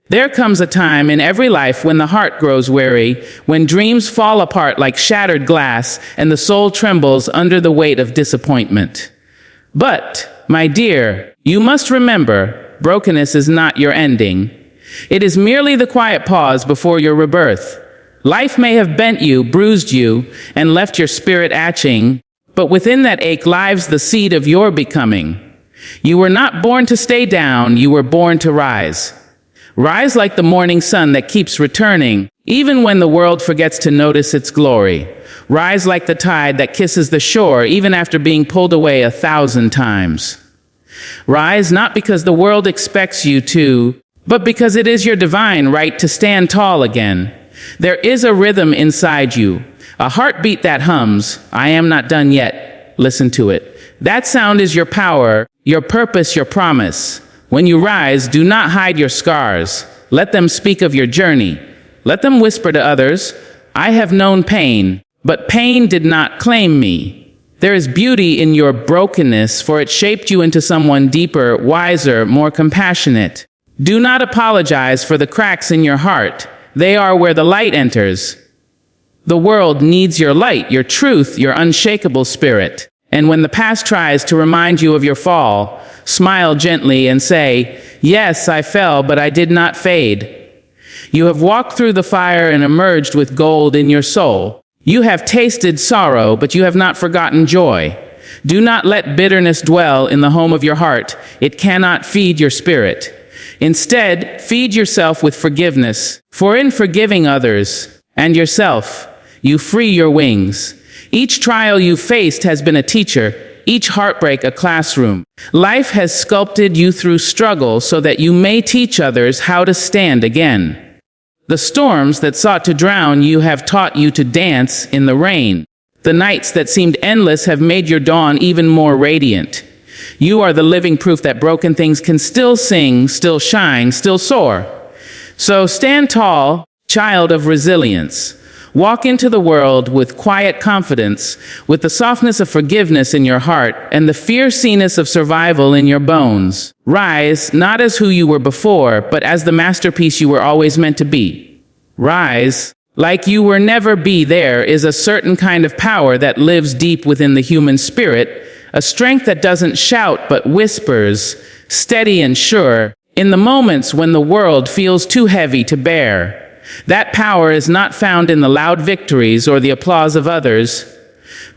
There comes a time in every life when the heart grows weary, when dreams fall apart like shattered glass, and the soul trembles under the weight of disappointment. But, my dear, you must remember, brokenness is not your ending. It is merely the quiet pause before your rebirth. Life may have bent you, bruised you, and left your spirit aching, but within that ache lies the seed of your becoming. You were not born to stay down, you were born to rise. Rise like the morning sun that keeps returning, even when the world forgets to notice its glory. Rise like the tide that kisses the shore, even after being pulled away 1,000 times. Rise not because the world expects you to, but because it is your divine right to stand tall again. There is a rhythm inside you, a heartbeat that hums, "I am not done yet." Listen to it. That sound is your power, your purpose, your promise. When you rise, do not hide your scars. Let them speak of your journey. Let them whisper to others, "I have known pain, but pain did not claim me." There is beauty in your brokenness, for it shaped you into someone deeper, wiser, more compassionate. Do not apologize for the cracks in your heart. They are where the light enters. The world needs your light, your truth, your unshakable spirit. And when the past tries to remind you of your fall, smile gently and say, "Yes, I fell, but I did not fade." You have walked through the fire and emerged with gold in your soul. You have tasted sorrow, but you have not forgotten joy. Do not let bitterness dwell in the home of your heart. It cannot feed your spirit. Instead, feed yourself with forgiveness, for in forgiving others and yourself, you free your wings. Each trial you faced has been a teacher, each heartbreak a classroom. Life has sculpted you through struggle so that you may teach others how to stand again. The storms that sought to drown you have taught you to dance in the rain. The nights that seemed endless have made your dawn even more radiant. You are the living proof that broken things can still sing, still shine, still soar. So stand tall, child of resilience. Walk into the world with quiet confidence, with the softness of forgiveness in your heart and the fierceness of survival in your bones. Rise, not as who you were before, but as the masterpiece you were always meant to be. Rise, like you were never be. There is a certain kind of power that lives deep within the human spirit, a strength that doesn't shout but whispers, steady and sure, in the moments when the world feels too heavy to bear. That power is not found in the loud victories or the applause of others,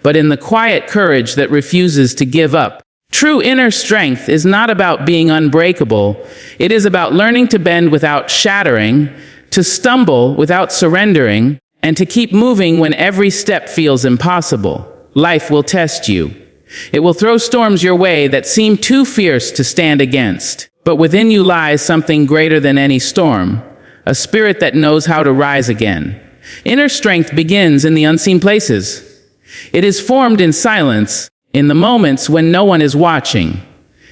but in the quiet courage that refuses to give up. True inner strength is not about being unbreakable. It is about learning to bend without shattering, to stumble without surrendering, and to keep moving when every step feels impossible. Life will test you. It will throw storms your way that seem too fierce to stand against. But within you lies something greater than any storm. A spirit that knows how to rise again. Inner strength begins in the unseen places. It is formed in silence, in the moments when no one is watching.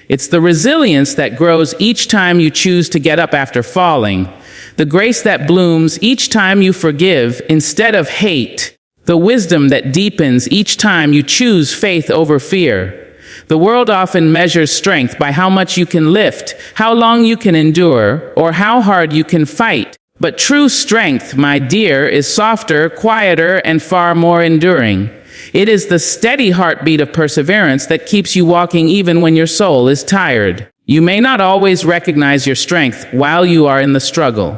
It's the resilience that grows each time you choose to get up after falling, the grace that blooms each time you forgive instead of hate, the wisdom that deepens each time you choose faith over fear. The world often measures strength by how much you can lift, how long you can endure, or how hard you can fight. But true strength, my dear, is softer, quieter, and far more enduring. It is the steady heartbeat of perseverance that keeps you walking even when your soul is tired. You may not always recognize your strength while you are in the struggle.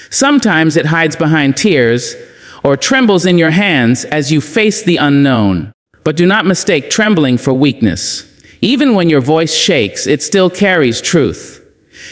Sometimes it hides behind tears or trembles in your hands as you face the unknown. But do not mistake trembling for weakness. Even when your voice shakes, it still carries truth.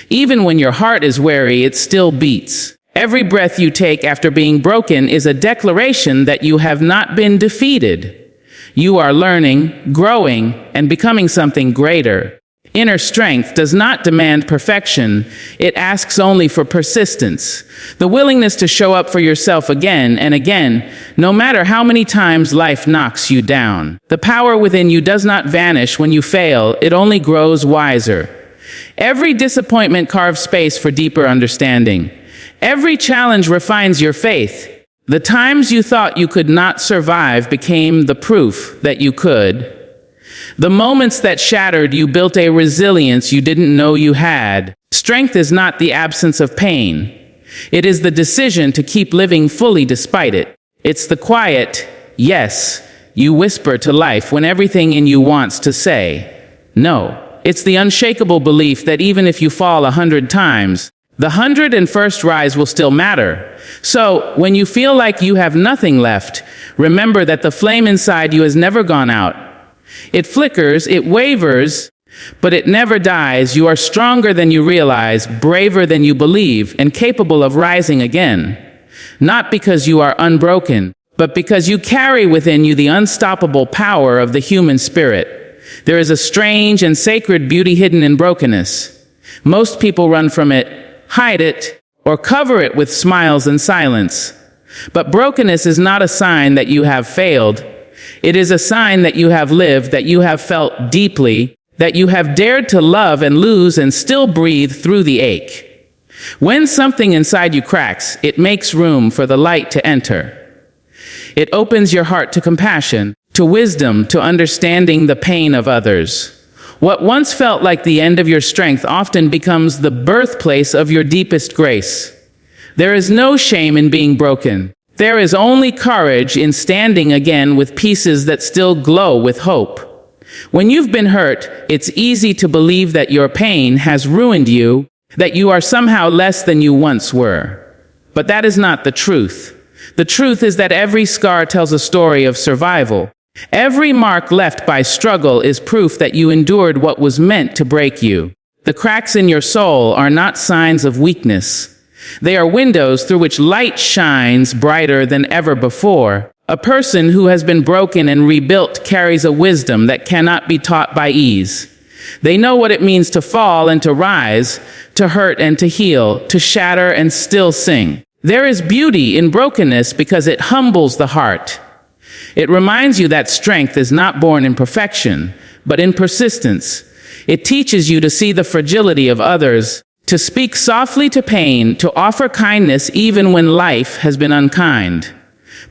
Even when your heart is weary, it still beats. Every breath you take after being broken is a declaration that you have not been defeated. You are learning, growing, and becoming something greater. Inner strength does not demand perfection. It asks only for persistence, the willingness to show up for yourself again and again, no matter how many times life knocks you down. The power within you does not vanish when you fail. It only grows wiser. Every disappointment carves space for deeper understanding. Every challenge refines your faith. The times you thought you could not survive became the proof that you could. The moments that shattered you built a resilience you didn't know you had. Strength is not the absence of pain. It is the decision to keep living fully despite it. It's the quiet, yes, you whisper to life when everything in you wants to say, no. It's the unshakable belief that even if you fall 100 times, the 101st rise will still matter. So, when you feel like you have nothing left, remember that the flame inside you has never gone out. It flickers, it wavers, but it never dies. You are stronger than you realize, braver than you believe, and capable of rising again. Not because you are unbroken, but because you carry within you the unstoppable power of the human spirit. There is a strange and sacred beauty hidden in brokenness. Most people run from it, hide it, or cover it with smiles and silence. But brokenness is not a sign that you have failed. It is a sign that you have lived, that you have felt deeply, that you have dared to love and lose and still breathe through the ache. When something inside you cracks, it makes room for the light to enter. It opens your heart to compassion, to wisdom, to understanding the pain of others. What once felt like the end of your strength often becomes the birthplace of your deepest grace. There is no shame in being broken. There is only courage in standing again with pieces that still glow with hope. When you've been hurt, it's easy to believe that your pain has ruined you, that you are somehow less than you once were. But that is not the truth. The truth is that every scar tells a story of survival. Every mark left by struggle is proof that you endured what was meant to break you. The cracks in your soul are not signs of weakness. They are windows through which light shines brighter than ever before. A person who has been broken and rebuilt carries a wisdom that cannot be taught by ease. They know what it means to fall and to rise, to hurt and to heal, to shatter and still sing. There is beauty in brokenness because it humbles the heart. It reminds you that strength is not born in perfection, but in persistence. It teaches you to see the fragility of others, to speak softly to pain, to offer kindness even when life has been unkind.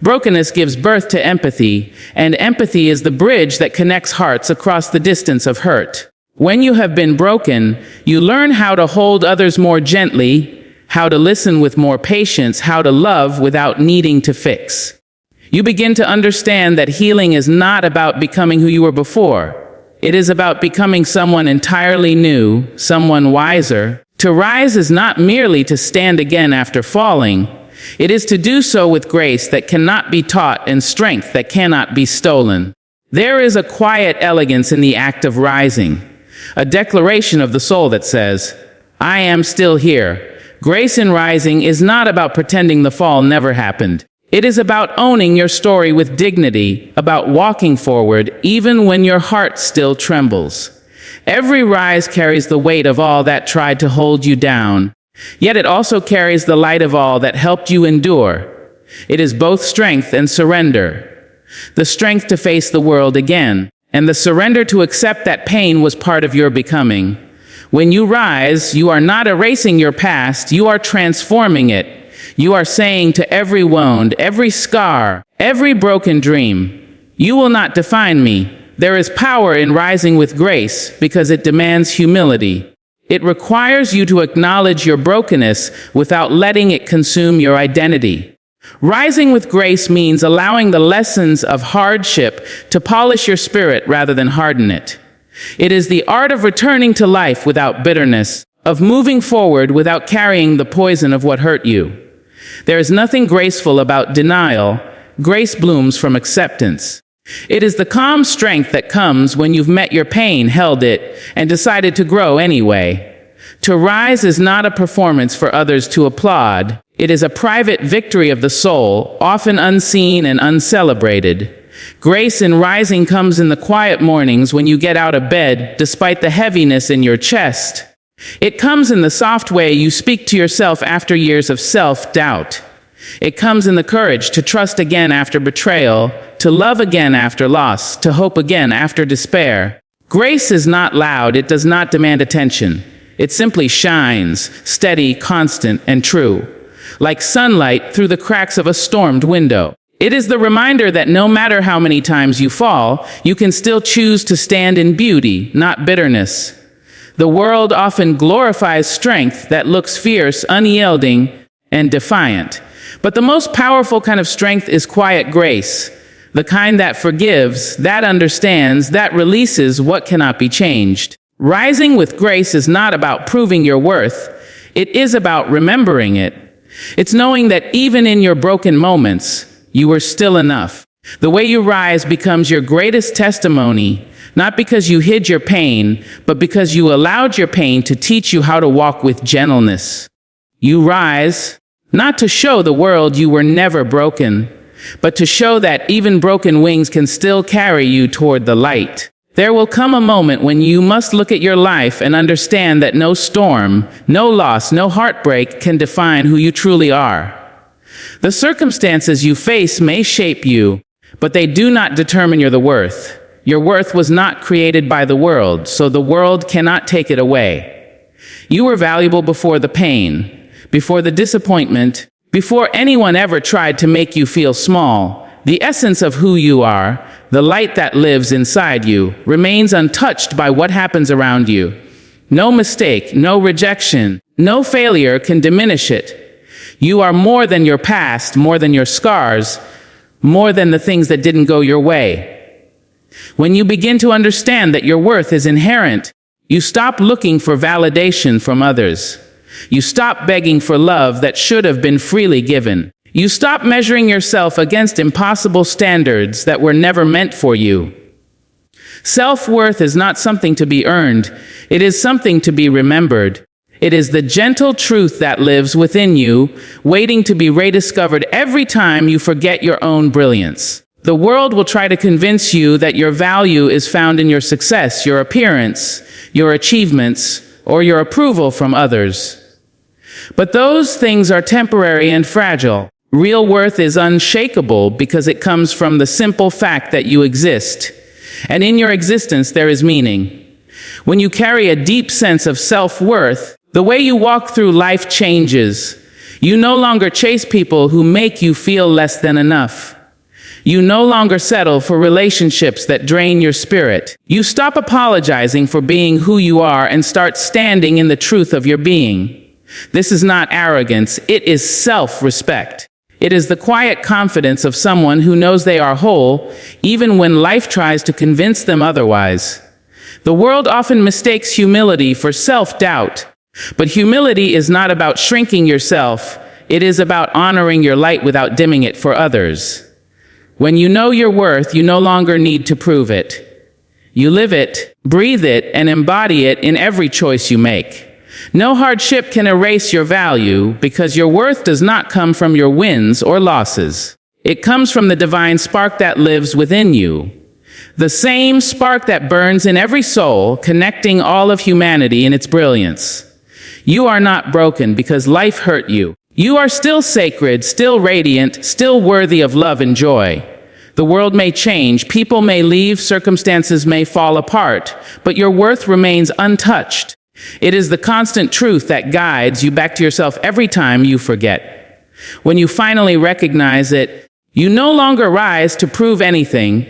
Brokenness gives birth to empathy, and empathy is the bridge that connects hearts across the distance of hurt. When you have been broken, you learn how to hold others more gently, how to listen with more patience, how to love without needing to fix. You begin to understand that healing is not about becoming who you were before. It is about becoming someone entirely new, someone wiser. To rise is not merely to stand again after falling. It is to do so with grace that cannot be taught and strength that cannot be stolen. There is a quiet elegance in the act of rising, a declaration of the soul that says, I am still here. Grace in rising is not about pretending the fall never happened. It is about owning your story with dignity, about walking forward even when your heart still trembles. Every rise carries the weight of all that tried to hold you down, yet it also carries the light of all that helped you endure. It is both strength and surrender. The strength to face the world again, and the surrender to accept that pain was part of your becoming. When you rise, you are not erasing your past, you are transforming it. You are saying to every wound, every scar, every broken dream, you will not define me. There is power in rising with grace because it demands humility. It requires you to acknowledge your brokenness without letting it consume your identity. Rising with grace means allowing the lessons of hardship to polish your spirit rather than harden it. It is the art of returning to life without bitterness, of moving forward without carrying the poison of what hurt you. There is nothing graceful about denial. Grace blooms from acceptance. It is the calm strength that comes when you've met your pain, held it, and decided to grow anyway. To rise is not a performance for others to applaud. It is a private victory of the soul, often unseen and uncelebrated. Grace in rising comes in the quiet mornings when you get out of bed, despite the heaviness in your chest. It comes in the soft way you speak to yourself after years of self-doubt. It comes in the courage to trust again after betrayal, to love again after loss, to hope again after despair. Grace is not loud, it does not demand attention. It simply shines, steady, constant, and true, like sunlight through the cracks of a stormed window. It is the reminder that no matter how many times you fall, you can still choose to stand in beauty, not bitterness. The world often glorifies strength that looks fierce, unyielding, and defiant. But the most powerful kind of strength is quiet grace, the kind that forgives, that understands, that releases what cannot be changed. Rising with grace is not about proving your worth. It is about remembering it. It's knowing that even in your broken moments, you are still enough. The way you rise becomes your greatest testimony, not because you hid your pain, but because you allowed your pain to teach you how to walk with gentleness. You rise, not to show the world you were never broken, but to show that even broken wings can still carry you toward the light. There will come a moment when you must look at your life and understand that no storm, no loss, no heartbreak can define who you truly are. The circumstances you face may shape you, but they do not determine your worth. Your worth was not created by the world, so the world cannot take it away. You were valuable before the pain, before the disappointment, before anyone ever tried to make you feel small. The essence of who you are, the light that lives inside you, remains untouched by what happens around you. No mistake, no rejection, no failure can diminish it. You are more than your past, more than your scars, more than the things that didn't go your way. When you begin to understand that your worth is inherent, you stop looking for validation from others. You stop begging for love that should have been freely given. You stop measuring yourself against impossible standards that were never meant for you. Self-worth is not something to be earned. It is something to be remembered. It is the gentle truth that lives within you, waiting to be rediscovered every time you forget your own brilliance. The world will try to convince you that your value is found in your success, your appearance, your achievements, or your approval from others. But those things are temporary and fragile. Real worth is unshakable because it comes from the simple fact that you exist. And in your existence there is meaning. When you carry a deep sense of self-worth, the way you walk through life changes. You no longer chase people who make you feel less than enough. You no longer settle for relationships that drain your spirit. You stop apologizing for being who you are and start standing in the truth of your being. This is not arrogance, it is self-respect. It is the quiet confidence of someone who knows they are whole, even when life tries to convince them otherwise. The world often mistakes humility for self-doubt, but humility is not about shrinking yourself, it is about honoring your light without dimming it for others. When you know your worth, you no longer need to prove it. You live it, breathe it, and embody it in every choice you make. No hardship can erase your value because your worth does not come from your wins or losses. It comes from the divine spark that lives within you. The same spark that burns in every soul, connecting all of humanity in its brilliance. You are not broken because life hurt you. You are still sacred, still radiant, still worthy of love and joy. The world may change, people may leave, circumstances may fall apart, but your worth remains untouched. It is the constant truth that guides you back to yourself every time you forget. When you finally recognize it, you no longer rise to prove anything.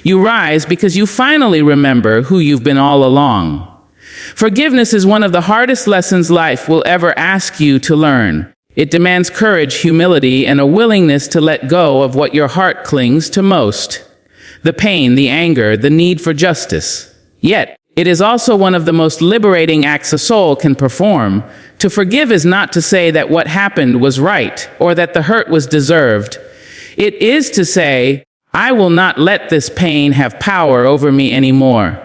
You rise because you finally remember who you've been all along. Forgiveness is one of the hardest lessons life will ever ask you to learn. It demands courage, humility, and a willingness to let go of what your heart clings to most. The pain, the anger, the need for justice. Yet, it is also one of the most liberating acts a soul can perform. To forgive is not to say that what happened was right, or that the hurt was deserved. It is to say, I will not let this pain have power over me anymore.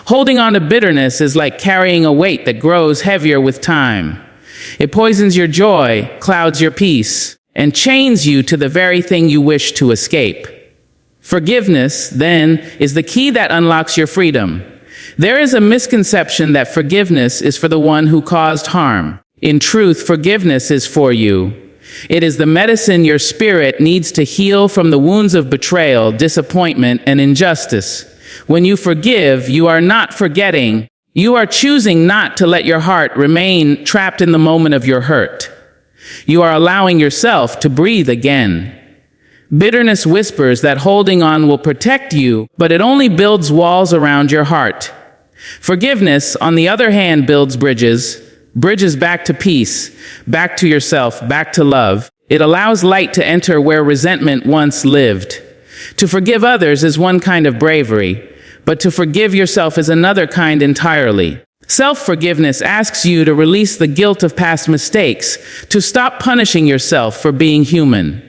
Holding on to bitterness is like carrying a weight that grows heavier with time. It poisons your joy, clouds your peace, and chains you to the very thing you wish to escape. Forgiveness, then, is the key that unlocks your freedom. There is a misconception that forgiveness is for the one who caused harm. In truth, forgiveness is for you. It is the medicine your spirit needs to heal from the wounds of betrayal, disappointment, and injustice. When you forgive, you are not forgetting. You are choosing not to let your heart remain trapped in the moment of your hurt. You are allowing yourself to breathe again. Bitterness whispers that holding on will protect you, but it only builds walls around your heart. Forgiveness, on the other hand, builds bridges back to peace, back to yourself, back to love. It allows light to enter where resentment once lived. To forgive others is one kind of bravery, but to forgive yourself is another kind entirely. Self-forgiveness asks you to release the guilt of past mistakes, to stop punishing yourself for being human.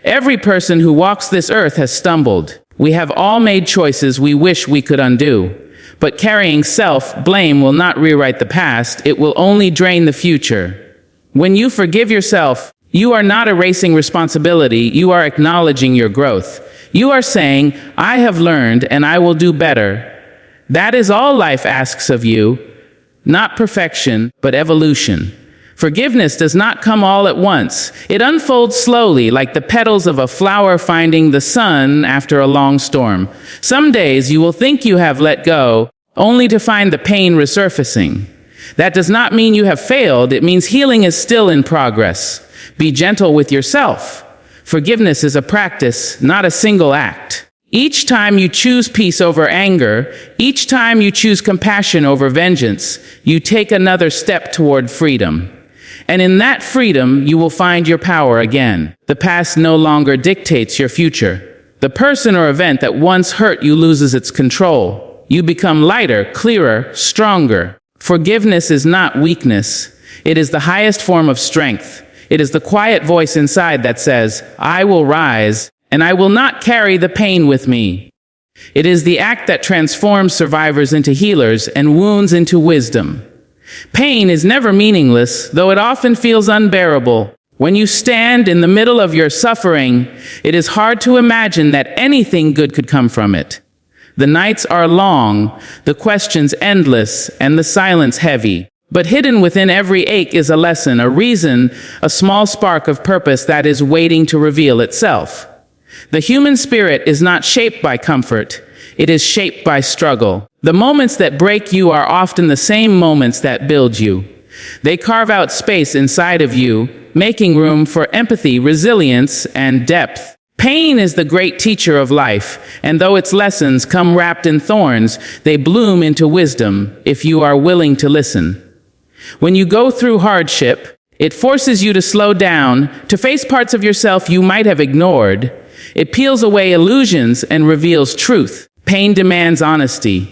Every person who walks this earth has stumbled. We have all made choices we wish we could undo. But carrying self-blame will not rewrite the past, it will only drain the future. When you forgive yourself, you are not erasing responsibility, you are acknowledging your growth. You are saying, I have learned and I will do better. That is all life asks of you, not perfection, but evolution. Forgiveness does not come all at once. It unfolds slowly, like the petals of a flower finding the sun after a long storm. Some days you will think you have let go, only to find the pain resurfacing. That does not mean you have failed. It means healing is still in progress. Be gentle with yourself. Forgiveness is a practice, not a single act. Each time you choose peace over anger, each time you choose compassion over vengeance, you take another step toward freedom. And in that freedom, you will find your power again. The past no longer dictates your future. The person or event that once hurt you loses its control. You become lighter, clearer, stronger. Forgiveness is not weakness. It is the highest form of strength. It is the quiet voice inside that says, I will rise, and I will not carry the pain with me. It is the act that transforms survivors into healers and wounds into wisdom. Pain is never meaningless, though it often feels unbearable. When you stand in the middle of your suffering, it is hard to imagine that anything good could come from it. The nights are long, the questions endless, and the silence heavy. But hidden within every ache is a lesson, a reason, a small spark of purpose that is waiting to reveal itself. The human spirit is not shaped by comfort. It is shaped by struggle. The moments that break you are often the same moments that build you. They carve out space inside of you, making room for empathy, resilience, and depth. Pain is the great teacher of life, and though its lessons come wrapped in thorns, they bloom into wisdom if you are willing to listen. When you go through hardship, it forces you to slow down, to face parts of yourself you might have ignored. It peels away illusions and reveals truth. Pain demands honesty.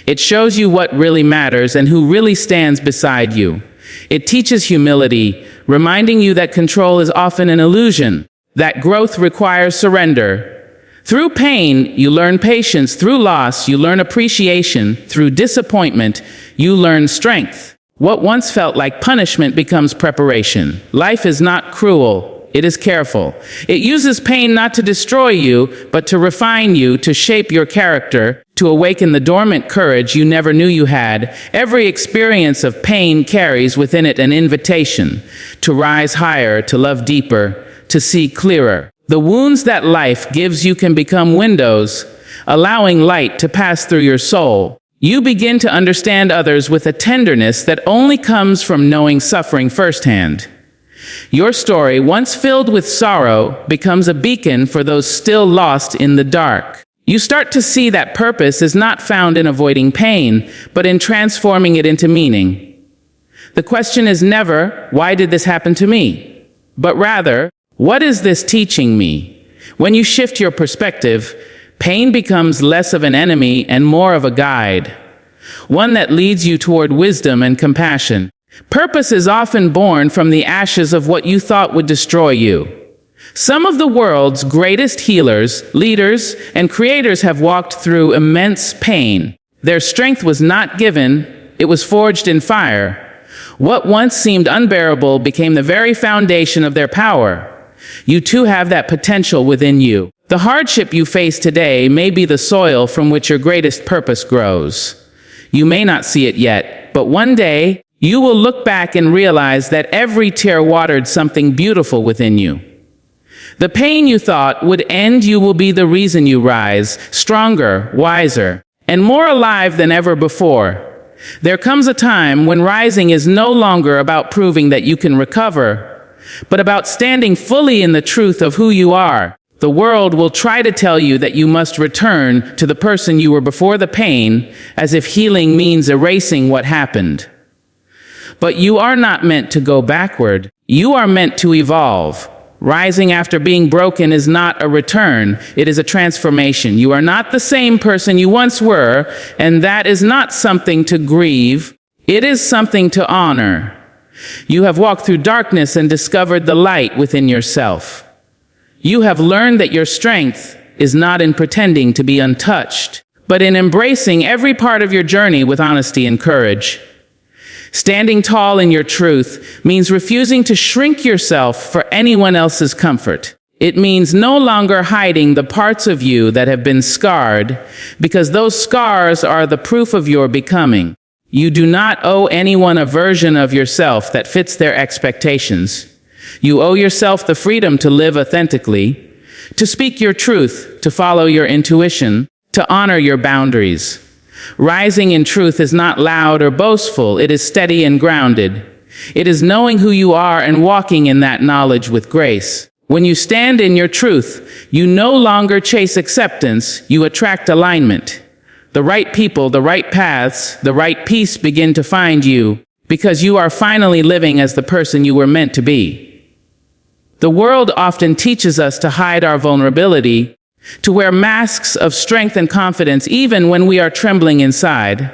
It shows you what really matters and who really stands beside you. It teaches humility, reminding you that control is often an illusion, that growth requires surrender. Through pain, you learn patience. Through loss, you learn appreciation. Through disappointment, you learn strength. What once felt like punishment becomes preparation. Life is not cruel. It is careful. It uses pain not to destroy you, but to refine you, to shape your character, to awaken the dormant courage you never knew you had. Every experience of pain carries within it an invitation to rise higher, to love deeper, to see clearer. The wounds that life gives you can become windows, allowing light to pass through your soul. You begin to understand others with a tenderness that only comes from knowing suffering firsthand. Your story, once filled with sorrow, becomes a beacon for those still lost in the dark. You start to see that purpose is not found in avoiding pain, but in transforming it into meaning. The question is never, why did this happen to me? But rather, what is this teaching me? When you shift your perspective, pain becomes less of an enemy and more of a guide, one that leads you toward wisdom and compassion. Purpose is often born from the ashes of what you thought would destroy you. Some of the world's greatest healers, leaders, and creators have walked through immense pain. Their strength was not given, it was forged in fire. What once seemed unbearable became the very foundation of their power. You too have that potential within you. The hardship you face today may be the soil from which your greatest purpose grows. You may not see it yet, but one day, you will look back and realize that every tear watered something beautiful within you. The pain you thought would end you will be the reason you rise, stronger, wiser, and more alive than ever before. There comes a time when rising is no longer about proving that you can recover, but about standing fully in the truth of who you are. The world will try to tell you that you must return to the person you were before the pain, as if healing means erasing what happened. But you are not meant to go backward. You are meant to evolve. Rising after being broken is not a return, it is a transformation. You are not the same person you once were, and that is not something to grieve. It is something to honor. You have walked through darkness and discovered the light within yourself. You have learned that your strength is not in pretending to be untouched, but in embracing every part of your journey with honesty and courage. Standing tall in your truth means refusing to shrink yourself for anyone else's comfort. It means no longer hiding the parts of you that have been scarred, because those scars are the proof of your becoming. You do not owe anyone a version of yourself that fits their expectations. You owe yourself the freedom to live authentically, to speak your truth, to follow your intuition, to honor your boundaries. Rising in truth is not loud or boastful, it is steady and grounded. It is knowing who you are and walking in that knowledge with grace. When you stand in your truth, you no longer chase acceptance, you attract alignment. The right people, the right paths, the right peace begin to find you, because you are finally living as the person you were meant to be. The world often teaches us to hide our vulnerability, to wear masks of strength and confidence even when we are trembling inside.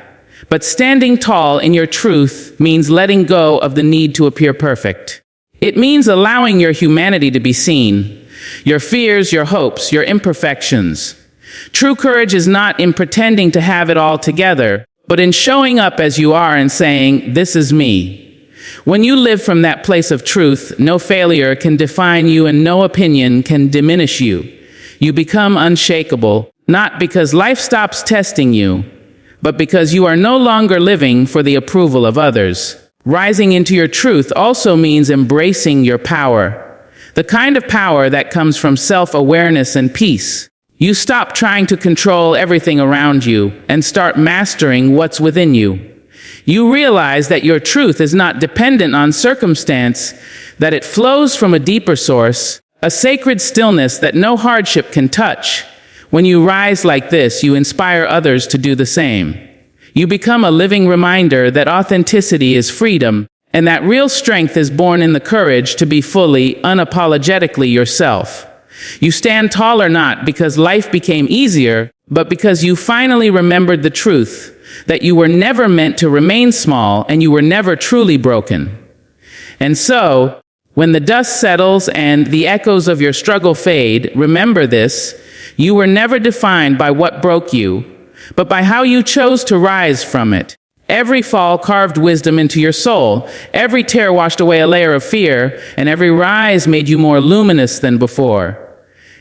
But standing tall in your truth means letting go of the need to appear perfect. It means allowing your humanity to be seen, your fears, your hopes, your imperfections. True courage is not in pretending to have it all together, but in showing up as you are and saying, "This is me." When you live from that place of truth, no failure can define you and no opinion can diminish you. You become unshakable, not because life stops testing you, but because you are no longer living for the approval of others. Rising into your truth also means embracing your power, the kind of power that comes from self-awareness and peace. You stop trying to control everything around you and start mastering what's within you. You realize that your truth is not dependent on circumstance, that it flows from a deeper source, a sacred stillness that no hardship can touch. When you rise like this, you inspire others to do the same. You become a living reminder that authenticity is freedom, and that real strength is born in the courage to be fully, unapologetically yourself. You stand taller not because life became easier, but because you finally remembered the truth, that you were never meant to remain small and you were never truly broken. And so, when the dust settles and the echoes of your struggle fade, remember this: you were never defined by what broke you, but by how you chose to rise from it. Every fall carved wisdom into your soul, every tear washed away a layer of fear, and every rise made you more luminous than before.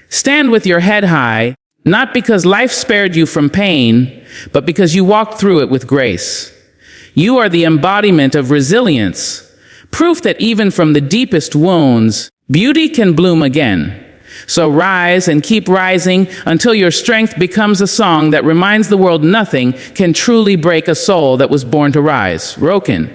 Stand with your head high, not because life spared you from pain, but because you walked through it with grace. You are the embodiment of resilience, proof that even from the deepest wounds, beauty can bloom again. So rise and keep rising until your strength becomes a song that reminds the world nothing can truly break a soul that was born to rise. Broken.